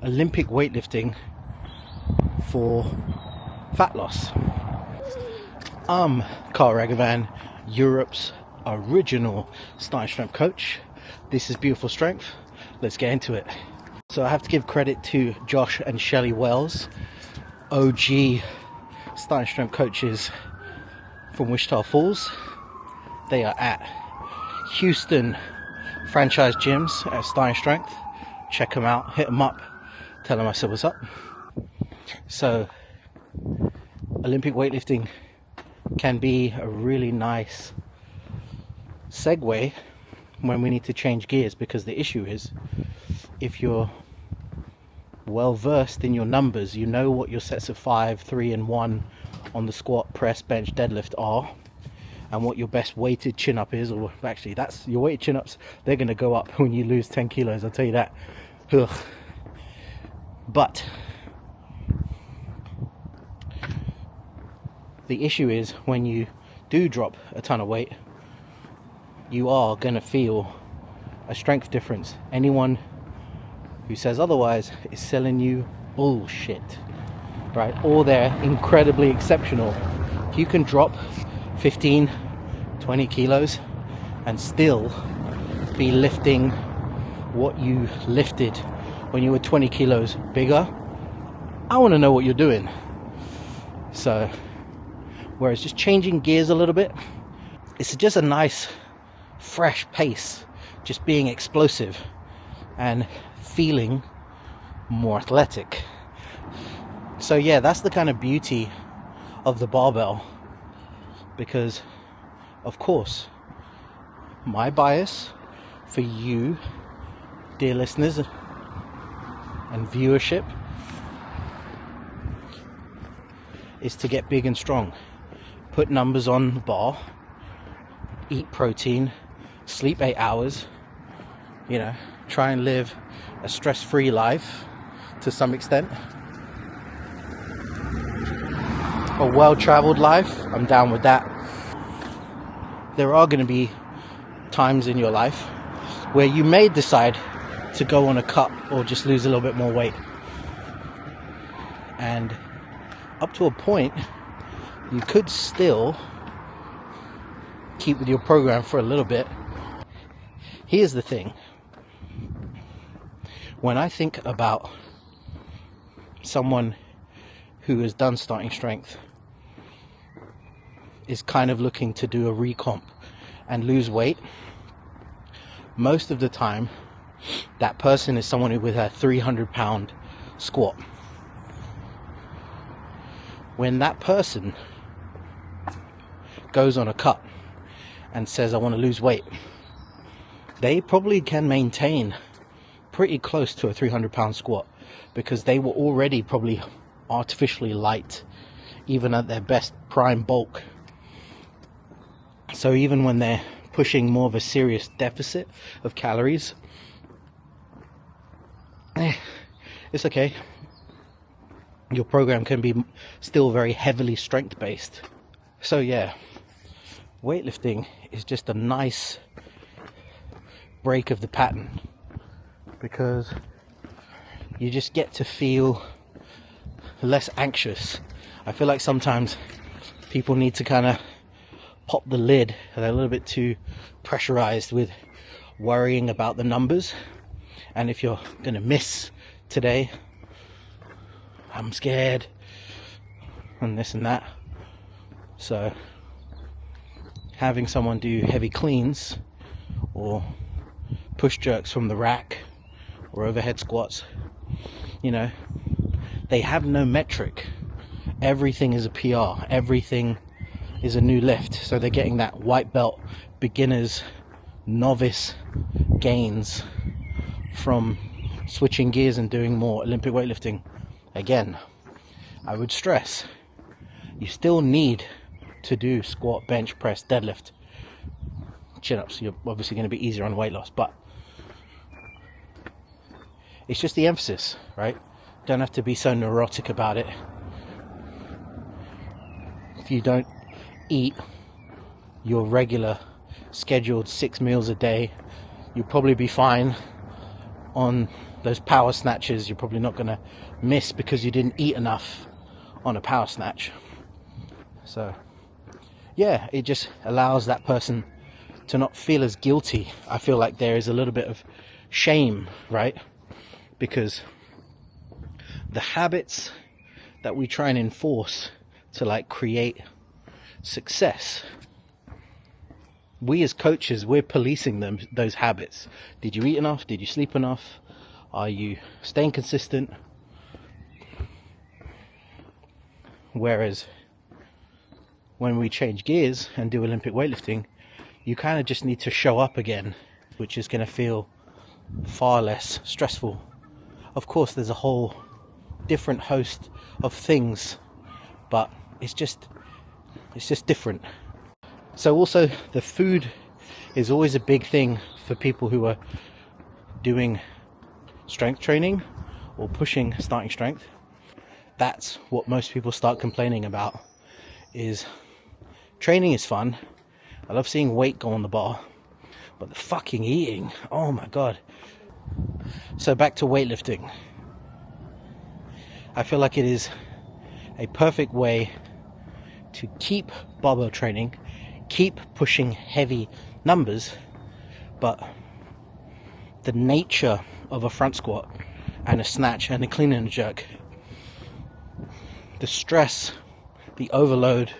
Olympic weightlifting for fat loss. I'm Carl Ragavan, Europe's original starting strength coach. This is Beautiful Strength. Let's get into it. So I have to give credit to Josh and Shelley Wells, OG starting strength coaches from Wichita Falls. They are at Houston franchise gyms at Starting Strength. Check them out, hit them up, tell them I said what's up. So Olympic weightlifting can be a really nice segue when we need to change gears, because the issue is, if you're well versed in your numbers, you know what your sets of 5, 3 and 1 on the squat, press, bench, deadlift are, and what your best weighted chin up is. Or actually, that's your weighted chin ups, they're going to go up when you lose 10 kilos, I'll tell you that. Ugh. But the issue is, when you do drop a ton of weight, you are going to feel a strength difference. Anyone who says otherwise is selling you bullshit, right? Or they're incredibly exceptional. If you can drop 15, 20 kilos and still be lifting what you lifted when you were 20 kilos bigger, I want to know what you're doing. So whereas just changing gears a little bit, it's just a nice fresh pace, just being explosive and feeling more athletic. So yeah, that's the kind of beauty of the barbell, because of course my bias for you, dear listeners and viewership, is to get big and strong, put numbers on the bar, eat protein, sleep 8 hours, you know, try and live a stress-free life to some extent, a well-traveled life. I'm down with that. There are going to be times in your life where you may decide to go on a cut or just lose a little bit more weight, and up to a point you could still keep with your program for a little bit. Here's the thing. When I think about someone who has done starting strength, is kind of looking to do a recomp and lose weight, most of the time that person is someone with a 300-pound squat. When that person goes on a cut and says, I want to lose weight, they probably can maintain pretty close to a 300-pound squat, because they were already probably artificially light, even at their best prime bulk. So even when they're pushing more of a serious deficit of calories, it's okay. Your program can be still very heavily strength based. So yeah, weightlifting is just a nice break of the pattern, because you just get to feel less anxious. I feel like sometimes people need to kind of pop the lid. They're a little bit too pressurized with worrying about the numbers, and if you're gonna miss today, I'm scared, and this and that. So having someone do heavy cleans or push jerks from the rack or overhead squats, you know, they have no metric. Everything is a PR, everything is a new lift. So they're getting that white belt, beginners, novice gains from switching gears and doing more Olympic weightlifting. Again, I would stress, you still need to do squat, bench, press, deadlift, chin-ups. You're obviously going to be easier on weight loss, but it's just the emphasis, right? Don't have to be so neurotic about it. If you don't eat your regular scheduled 6 meals a day, you'll probably be fine on those power snatches you're probably not going to miss because you didn't eat enough on a power snatch. So yeah, it just allows that person to not feel as guilty. I feel like there is a little bit of shame, right? Because the habits that we try and enforce to like create success, we as coaches, we're policing those habits. Did you eat enough? Did you sleep enough? Are you staying consistent? Whereas when we change gears and do Olympic weightlifting, you kind of just need to show up again, which is going to feel far less stressful. Of course, there's a whole different host of things, but it's just different. So also, the food is always a big thing for people who are doing strength training or starting strength. That's what most people start complaining about. Is training is fun. I love seeing weight go on the bar, but the fucking eating, oh my god. So back to weightlifting. I feel like it is a perfect way to keep barbell training, keep pushing heavy numbers, but the nature of a front squat and a snatch and a clean and a jerk, the stress, the overload,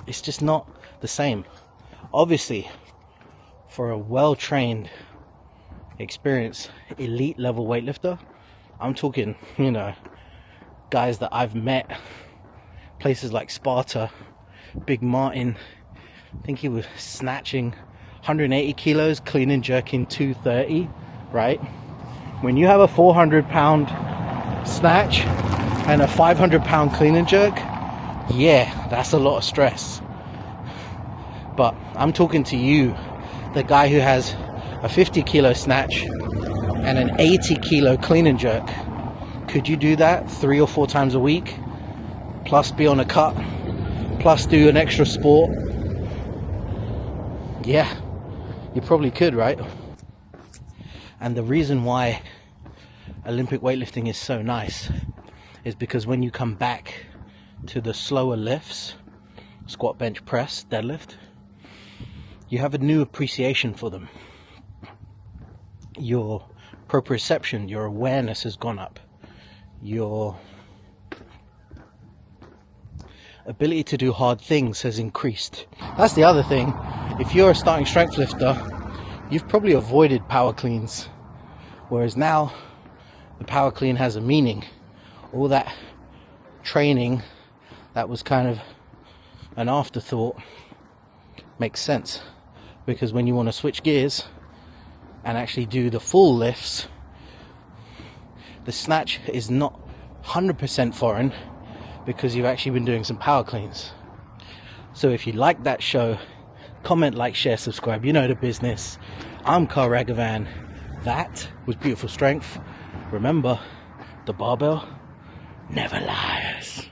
it's just not the same. Obviously, for a well-trained, experienced, elite level weightlifter, I'm talking, guys that I've met, places like Sparta, Big Martin, I think he was snatching 180 kilos, clean and jerking 230, right? When you have a 400-pound snatch and a 500-pound clean and jerk, yeah, that's a lot of stress. But I'm talking to you, the guy who has a 50-kilo snatch and an 80-kilo clean and jerk. Could you do that 3 or 4 times a week, plus be on a cut, plus do an extra sport? Yeah, you probably could, right? And the reason why Olympic weightlifting is so nice is because when you come back to the slower lifts, squat, bench, press, deadlift, you have a new appreciation for them. Your proprioception, your awareness has gone up. Your ability to do hard things has increased. That's the other thing. If you're a starting strength lifter, you've probably avoided power cleans, whereas now the power clean has a meaning. All that training that was kind of an afterthought makes sense, because when you want to switch gears and actually do the full lifts, the snatch is not 100% foreign because you've actually been doing some power cleans. So if you like that show, comment, like, share, subscribe. You know the business. I'm Carl Ragavan. That was Beautiful Strength. Remember, the barbell never lies.